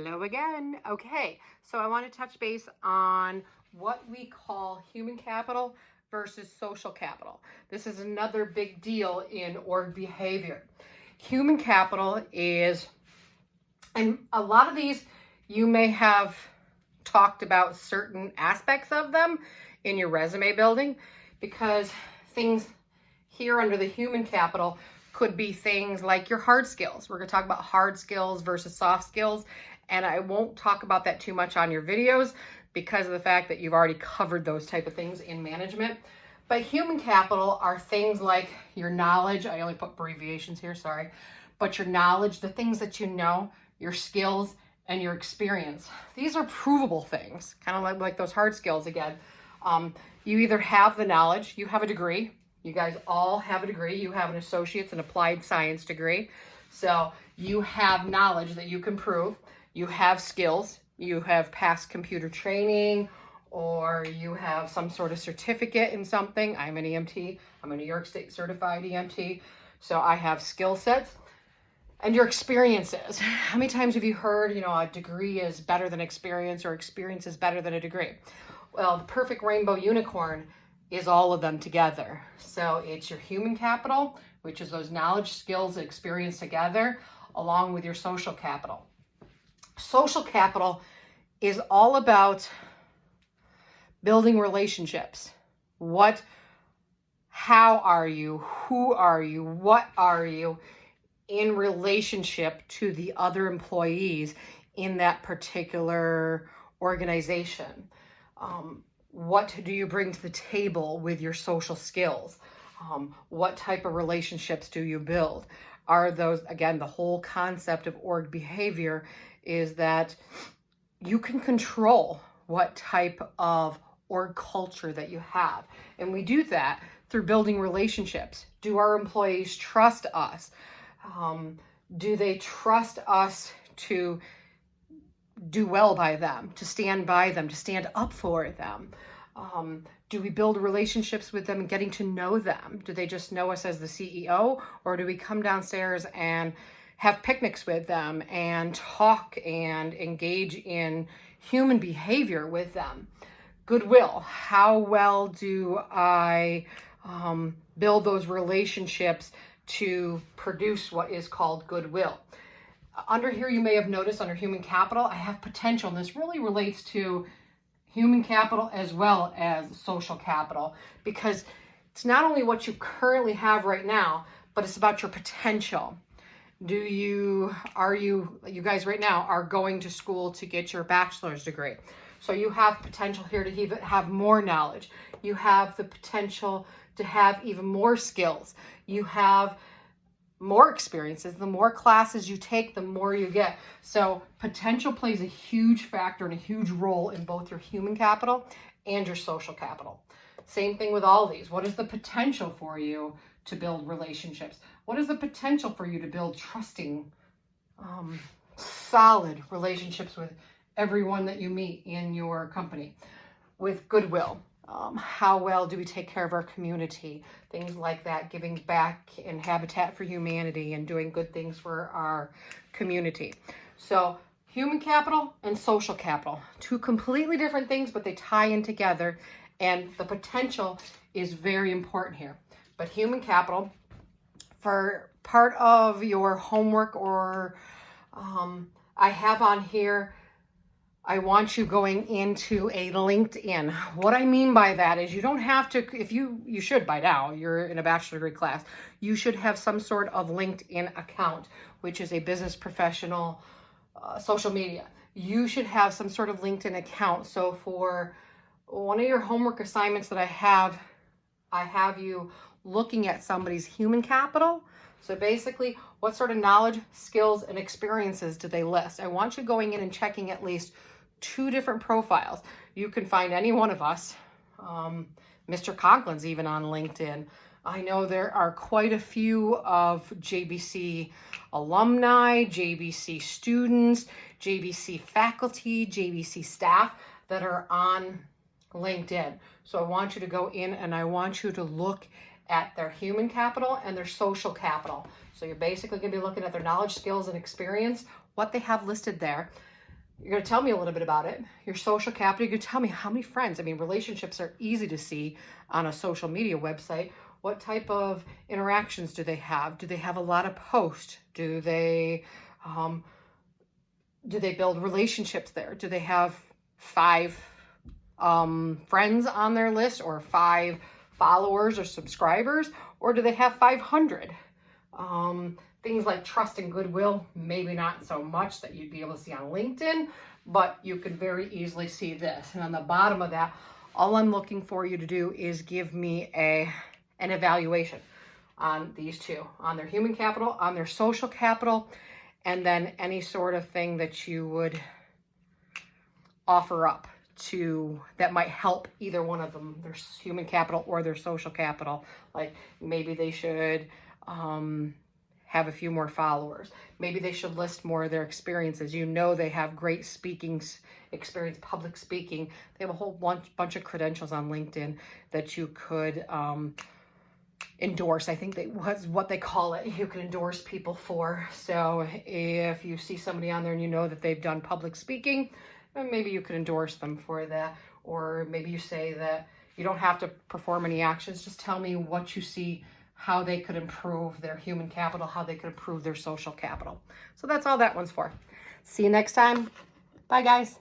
Hello again. Okay, so I want to touch base on what we call human capital versus social capital. This is another big deal in org behavior. Human capital is, and a lot of these you may have talked about certain aspects of them in your resume building, because things here under the human capital could be things like your hard skills. We're going to talk about hard skills versus soft skills, and I won't talk about that too much on your videos because of the fact that you've already covered those type of things in management. But human capital are things like your knowledge. I only put abbreviations here, sorry. But your knowledge, the things that you know, your skills, and your experience. These are provable things, kind of like those hard skills again. You either have the knowledge, you have a degree. You guys all have a degree. You have an associate's and applied science degree. So you have knowledge that you can prove. You have skills. You have passed computer training, or you have some sort of certificate in something. I'm an EMT. I'm a New York State certified EMT. So I have skill sets. And your experiences. How many times have you heard, a degree is better than experience, or experience is better than a degree? Well, the perfect rainbow unicorn is all of them together. So it's your human capital, which is those knowledge, skills, and experience together, along with your social capital. Social capital is all about building relationships. How are you? Who are you? What are you in relationship to the other employees in that particular organization? What do you bring to the table with your social skills? What type of relationships do you build? Are those, again, the whole concept of org behavior is that you can control what type of org culture that you have. And we do that through building relationships. Do our employees trust us? Do they trust us to do well by them, to stand by them, to stand up for them? Do we build relationships with them and getting to know them? Do they just know us as the CEO, or do we come downstairs and have picnics with them and talk and engage in human behavior with them? Goodwill. How well do I build those relationships to produce what is called goodwill? Under here, you may have noticed under human capital, I have potential. And this really relates to human capital as well as social capital, because it's not only what you currently have right now, but it's about your potential. You guys right now are going to school to get your bachelor's degree. So you have potential here to even have more knowledge. You have the potential to have even more skills. You have more experiences. The more classes you take, the more you get. So potential plays a huge factor and a huge role in both your human capital and your social capital. Same thing with all these. What is the potential for you to build relationships? What is the potential for you to build trusting, solid relationships with everyone that you meet in your company? With goodwill. How well do we take care of our community? Things like that, giving back and Habitat for Humanity and doing good things for our community. So human capital and social capital, two completely different things, but they tie in together, and the potential is very important here. But human capital, for part of your homework, or I have on here, I want you going into a LinkedIn. What I mean by that is you don't have to, if you should by now, you're in a bachelor degree class, you should have some sort of LinkedIn account, which is a business professional social media. You should have some sort of LinkedIn account. So for one of your homework assignments that I have you looking at somebody's human capital. So basically, what sort of knowledge, skills, and experiences do they list? I want you going in and checking at least 2 different profiles. You can find any one of us. Mr. Conklin's even on LinkedIn. I know there are quite a few of JBC alumni, JBC students, JBC faculty, JBC staff that are on LinkedIn. So I want you to go in and I want you to look at their human capital and their social capital. So you're basically going to be looking at their knowledge, skills, and experience, what they have listed there. You're going to tell me a little bit about it. Your social capital, you're going to tell me how many friends. I mean, relationships are easy to see on a social media website. What type of interactions do they have? Do they have a lot of posts? Do they build relationships there? Do they have 5 friends on their list, or 5 followers or subscribers? Or do they have 500? Things like trust and goodwill, maybe not so much that you'd be able to see on LinkedIn, but you could very easily see this. And on the bottom of that, all I'm looking for you to do is give me an evaluation on these 2, on their human capital, on their social capital, and then any sort of thing that you would offer up to that might help either one of them, their human capital or their social capital. Like maybe they should have a few more followers. Maybe they should list more of their experiences. You know, they have great speaking experience, public speaking. They have a whole bunch of credentials on LinkedIn that you could endorse. I think that was what they call it. You can endorse people for. So if you see somebody on there and you know that they've done public speaking, then maybe you could endorse them for that. Or maybe you say that you don't have to perform any actions. Just tell me what you see, how they could improve their human capital, how they could improve their social capital. So that's all that one's for. See you next time. Bye, guys.